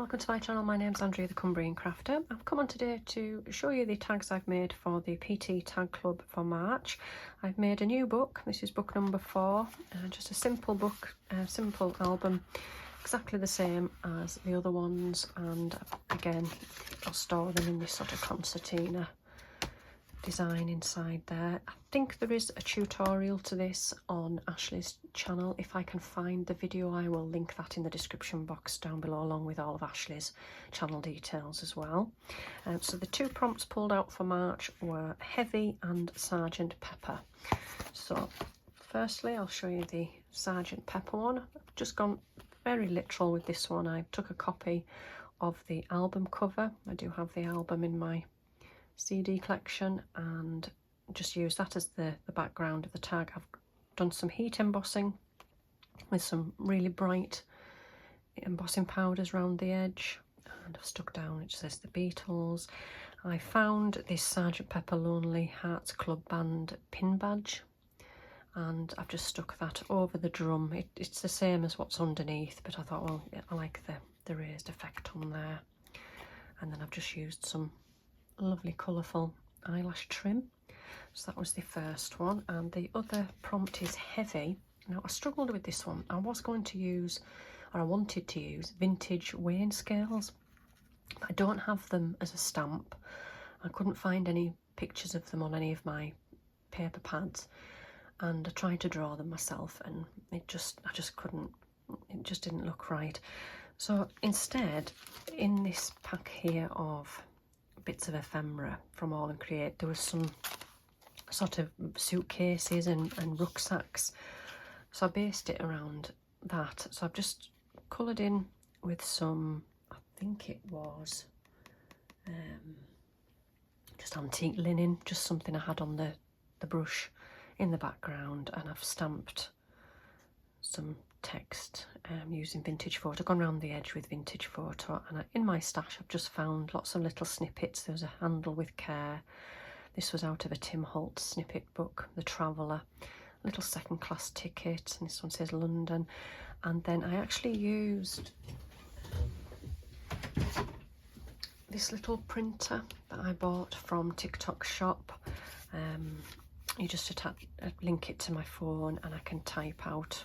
welcome to my channel. My name's Andrea the Cumbrian Crafter. I've come on today to show you the tags I've made for the PT Tag Club for March. I've made a new book. This is book number 4, just a simple book, a simple album, exactly the same as the other ones, and again I'll store them in this sort of concertina design inside there. I think there is a tutorial to this on Ashley's channel. If I can find the video, I will link that in the description box down below, along with all of Ashley's channel details as well. So the two prompts pulled out for March were Heavy and Sergeant Pepper. So firstly I'll show you the Sergeant Pepper one. I've just gone very literal with this one. I took a copy of the album cover. I do have the album in my CD collection and just use that as the background of the tag. I've done some heat embossing with some really bright embossing powders around the edge, and I've stuck down, it says the Beatles. I found this Sergeant Pepper Lonely Hearts Club Band pin badge and I've just stuck that over the drum. It's the same as what's underneath, but I thought, well, I like the raised effect on there. And then I've just used some lovely colourful eyelash trim. So that was the first one, and the other prompt is Heavy. Now I struggled with this one. I was going to use, or I wanted to use, vintage weighing scales, but I don't have them as a stamp. I couldn't find any pictures of them on any of my paper pads, and I tried to draw them myself and I just couldn't, it just didn't look right. So instead, in this pack here of bits of ephemera from All and Create, there was some sort of suitcases and rucksacks, so I based it around that. So I've just coloured in with some, I think it was just antique linen, just something I had on the brush in the background, and I've stamped some text using Vintage Photo, gone around the edge with Vintage Photo. And in my stash I've just found lots of little snippets. There was a Handle with Care. This was out of a Tim Holtz snippet book, The Traveller, a little second class ticket, and this one says London. And then I actually used this little printer that I bought from TikTok Shop. You just link it to my phone and I can type out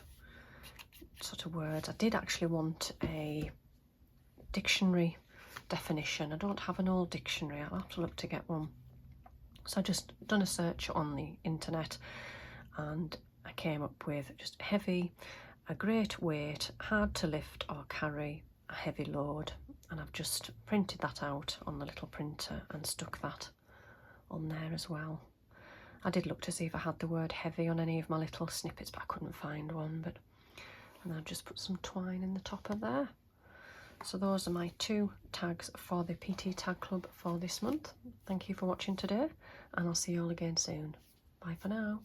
sort of words. I did actually want a dictionary definition. I don't have an old dictionary, I'll have to look to get one. So I just done a search on the internet and I came up with just heavy, a great weight, hard to lift or carry, a heavy load. And I've just printed that out on the little printer and stuck that on there as well. I did look to see if I had the word heavy on any of my little snippets, but I couldn't find one. And I've just put some twine in the top of there. So those are my two tags for the PT Tag Club for this month. Thank you for watching today, and I'll see you all again soon. Bye for now.